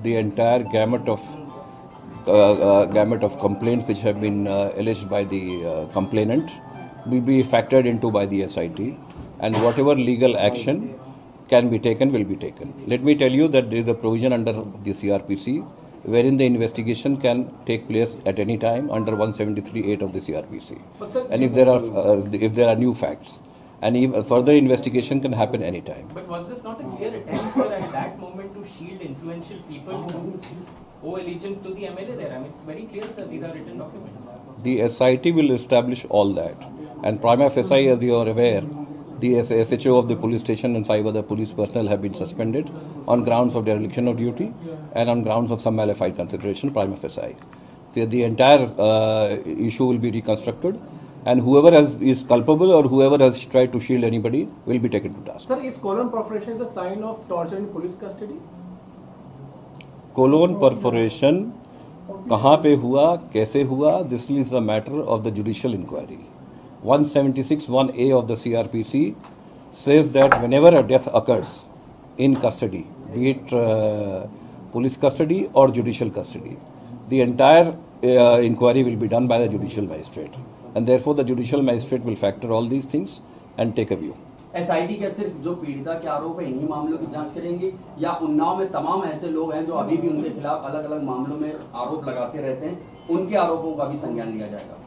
the entire gamut of complaints which have been alleged by the complainant will be factored into by the SIT, and whatever legal action can be taken will be taken. Let me tell you that there is a provision under the CRPC wherein the investigation can take place at any time under 173(8) of the CRPC, and if there are new facts, and even further investigation can happen any time. But was this not a clear attempt, sir, at that moment to shield influential people who owe allegiance to the MLA there? I mean, it's very clear that these are written documents. The SIT will establish all that, and prima facie, as you are aware, the SHO of the police station and 5 other police personnel have been suspended on grounds of dereliction of duty and on grounds of some malified consideration prima facie. So the entire issue will be reconstructed, and whoever is culpable or whoever has tried to shield anybody will be taken to task. Sir, is colon perforation a sign of torture in police custody? Colon perforation कहाँ पे हुआ, कैसे हुआ, this is a matter of the judicial inquiry. 176(1)(a) of the CRPC says that whenever a death occurs in custody, be it police custody or judicial custody, the entire inquiry will be done by the judicial magistrate, and therefore the judicial magistrate will factor all these things and take a view. SIT क्या सिर्फ जो पीड़िता के आरोप है इन्हीं मामलों की जांच करेंगे, या उन्नाव में तमाम ऐसे लोग हैं जो अभी भी उनके खिलाफ अलग अलग मामलों में आरोप लगाते रहते हैं, उनके आरोपों का भी संज्ञान लिया जाएगा?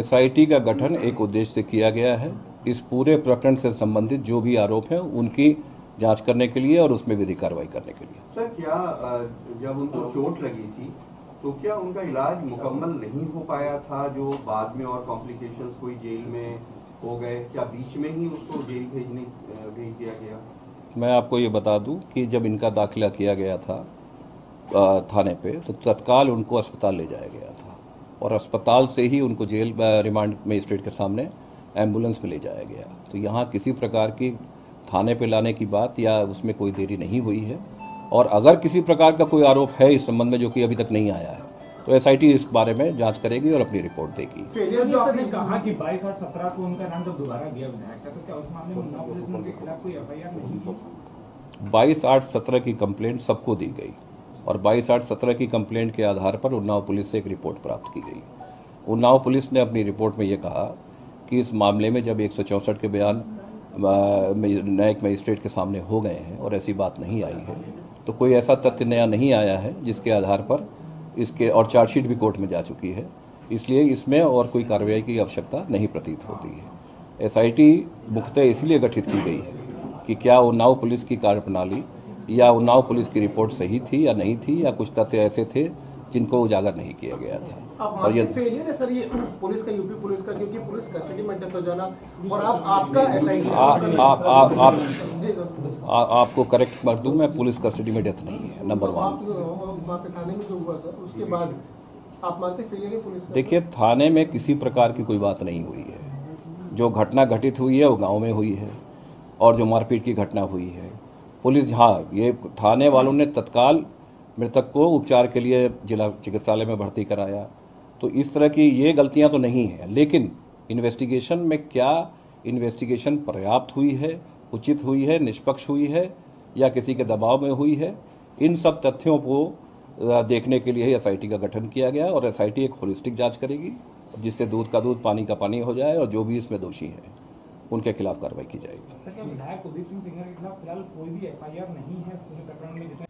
SIT का गठन एक उद्देश्य से किया गया है, इस पूरे प्रकरण से संबंधित जो भी आरोप हैं उनकी जांच करने के लिए और उसमें विधि कार्रवाई करने के लिए। सर, क्या जब उनको चोट लगी थी तो क्या उनका इलाज मुकम्मल नहीं हो पाया था, जो बाद में और कॉम्प्लिकेशंस कोई जेल में हो गए, क्या बीच में ही उसको जेल भेज दिया गया? मैं आपको ये बता दूं कि जब इनका दाखिला किया गया था थाने पे, तो तत्काल उनको अस्पताल ले जाया गया था और अस्पताल से ही उनको जेल रिमांड मजिस्ट्रेट के सामने एम्बुलेंस में ले जाया गया। तो यहाँ किसी प्रकार की थाने पे लाने की बात या उसमें कोई देरी नहीं हुई है, और अगर किसी प्रकार का कोई आरोप है इस संबंध में जो कि अभी तक नहीं आया है, तो SIT इस बारे में जांच करेगी और अपनी रिपोर्ट देगी। जो आपने कहा कि 22 और 17 को उनका नाम जब दोबारा दिया विधायक का, तो क्या उस मामले में उन्नाव पुलिस ने उनके खिलाफ कोई FIR नहीं की? 22, 8, 17 की कंप्लेंट सबको दी गई और 22, 8, 17 की कंप्लेंट के आधार पर उन्नाव पुलिस से एक रिपोर्ट प्राप्त की गई। उन्नाव पुलिस ने अपनी रिपोर्ट में ये कहा कि इस मामले में जब 164 के बयान न्यायिक मजिस्ट्रेट के सामने हो गए हैं और ऐसी बात नहीं आई है, तो कोई ऐसा तथ्य नया नहीं आया है जिसके आधार पर इसके, और चार्जशीट भी कोर्ट में जा चुकी है, इसलिए इसमें और कोई कार्रवाई की आवश्यकता नहीं प्रतीत होती है। SIT मुख्यतः इसलिए गठित की गई है कि क्या उन्नाव पुलिस की कार्यप्रणाली या उन्नाव पुलिस की रिपोर्ट सही थी या नहीं थी, या कुछ तथ्य ऐसे थे जिनको उजागर नहीं किया गया था। और ये फेलियर है सर ये पुलिस का, यूपी पुलिस का, क्योंकि पुलिस कस्टडी में डेथ हो जाना, और आपका SIT आपको करेक्ट कर दूं, मैं पुलिस कस्टडी में डेथ नहीं है, नंबर 1। थाने में जो हुआ सर, उसके बाद आप मानते फेलियर है पुलिस का? देखिए, थाने में किसी प्रकार की कोई बात नहीं हुई है। जो घटना घटित हुई है वो गांव में हुई है, और जो मारपीट की घटना हुई है, पुलिस, हाँ, ये थाने वालों ने तत्काल मृतक को उपचार के लिए जिला चिकित्सालय में भर्ती कराया, तो इस तरह की ये गलतियां तो नहीं है। लेकिन इन्वेस्टिगेशन में क्या इन्वेस्टिगेशन पर्याप्त हुई है, उचित हुई है, निष्पक्ष हुई है, या किसी के दबाव में हुई है, इन सब तथ्यों को देखने के लिए ही SIT का गठन किया गया, और SIT एक होलिस्टिक जांच करेगी जिससे दूध का दूध पानी का पानी हो जाए, और जो भी इसमें दोषी हैं उनके खिलाफ कार्रवाई की जाएगी। सर, क्या विधायक कुलदीप सिंह सेंगर के खिलाफ फिलहाल कोई भी FIR नहीं है इस पूरे प्रकरण में?